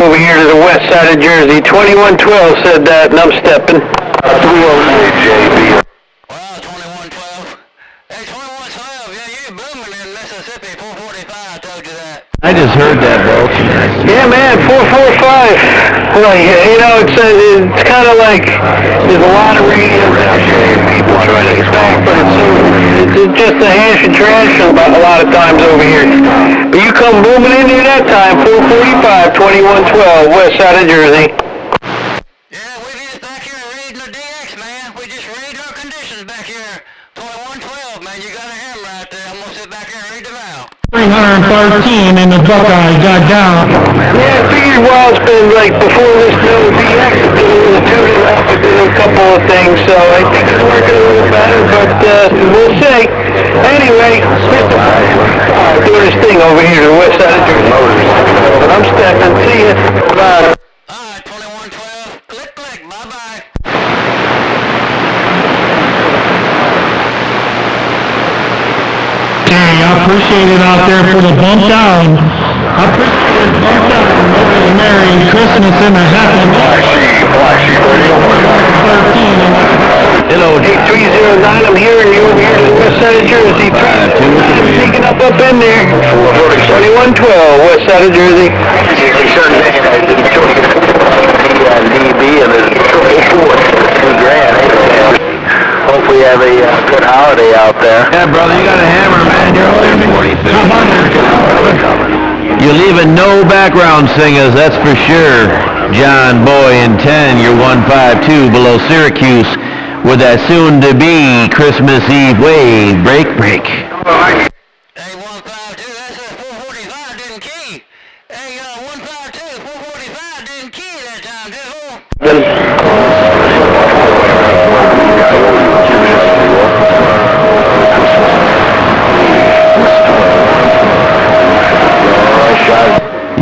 Over here to the west side of Jersey. 2112 said that, and I'm stepping. 308 JB. Wow, 2112. Hey, 2112, yeah, you're booming in Mississippi. 445 told you that. I just heard that, bro. Yeah, man, 445. Well, you know, it's kind of like there's a lot of radio people trying to get back, but it's just a hash and trash a lot of times over here. But you come booming in here that time, 445, 2112, west side of Jersey. Yeah, we just back here reading the DX, man. We just read our conditions back here. 2112, man, you got a hammer out there. I'm gonna sit back here and read the valve. 313 and the Buckeye got down. Yeah, I figured while it's been like before this new DX, it's been a little tuned up to do a couple of things, so I think it's working a little better, but we'll see. Anyway, doing this thing over here to the west side of Jersey. But I'm stepping. See ya. Bye. Alright, 2112. Click, click. Bye-bye. Hey, I appreciate it out there for the bump down. I appreciate it bump down. Merry Christmas and a happy Black Sheep Radio. 13. Hello, 8309, I'm hearing you over here to the west side of Jersey. Sneaking up in there. 2112, west side of Jersey. DB and there's $2,400. Hopefully you have a good holiday out there. Yeah, brother, you got a hammer, man. You're only 42. You're leaving no background singers, that's for sure. John Boy in 10, you're 152 below Syracuse with that soon-to-be Christmas Eve wave. Break. Hey, 152, that's a 445 didn't key. Hey, 152, 445 didn't key that time, Jizzle.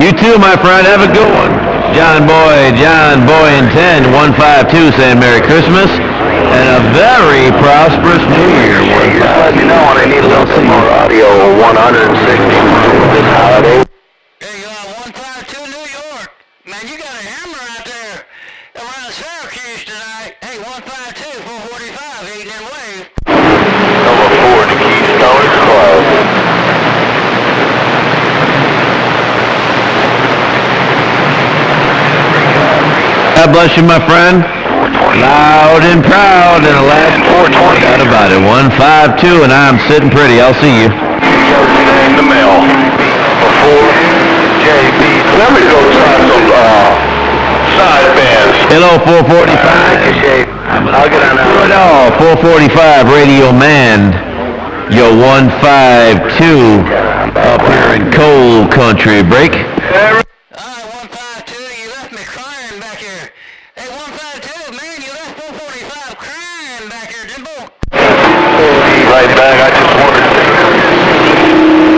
You too, my friend. Have a good one. John Boy in 10, 152 saying Merry Christmas and a very prosperous New Year. Let me know when I need a little bit more audio. 160 this holiday. Hey, 152 New York. Man, you got a hammer out there around Syracuse tonight. Hey, 152, 445, eating in wave. Number 4 to Keystone Club. God bless you, my friend. Loud and proud and a last 420. Got about it. 152 and I'm sitting pretty. I'll see you. In the mail. Before JB. Let me go try some side bands. Hello, 445. I'll get on that. No, 445 Radio Man. Yo, 152 up here in cold country. Break. Alright, 152, you left me crying back here. Hey, 152, man, you left 445 crying back here, Jimbo. Right back, I just wanted to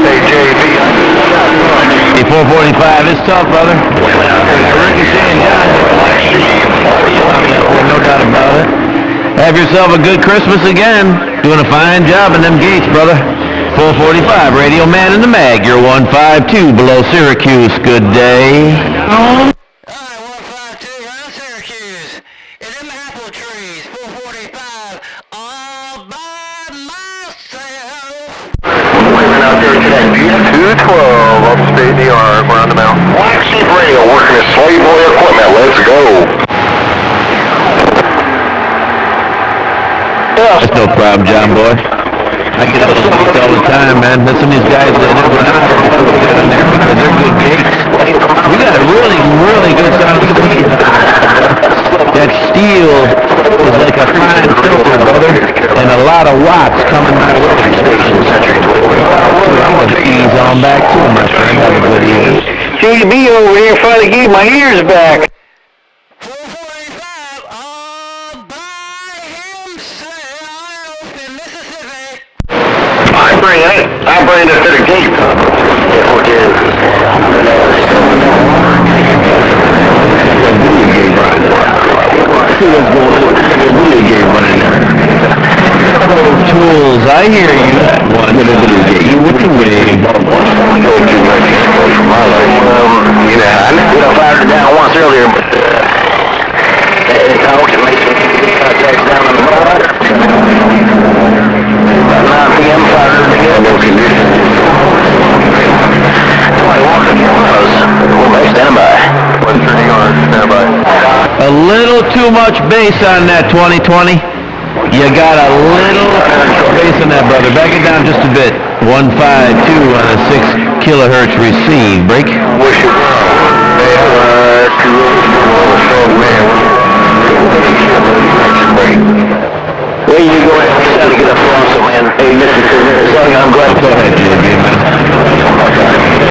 say JB. Hey, 445, it's tough, brother. Ricochet and John. No doubt about it. Have yourself a good Christmas again. Doing a fine job in them gates, brother. 445, Radio Man in the Mag. You're 152 below Syracuse. Good day. Alright, 152, around Syracuse. In them apple trees, 445, all by myself. Waving out there today. 212, upstate New York, around the mountain. Black Sheep Radio, working with slave boy equipment. Let's go. That's no problem, John Boy. I get those gates all the time, man. Listen to these guys that never went out there because they're good gates. We got a really good sound system. That steel is like a fine filter, brother, and a lot of watts coming my way. I'm going to ease on back to my friend. Have a good evening. JB over here finally gave my ears back. 445, all by himself in Mississippi. I bring it to the gate. Tools, I hear you. One with the wave. most of my life. Yeah, I fired it down once earlier, but it talked and made some contacts down on the road. About 9 p.m. fired it again. No condition. Somebody walking in front of us. Well, they stand by. 130 yards, stand by. A little too much bass on that 2020. You got a little bass on that, brother. Back it down just a bit. 152 on a 6 kilohertz receive. Break. Wish it were.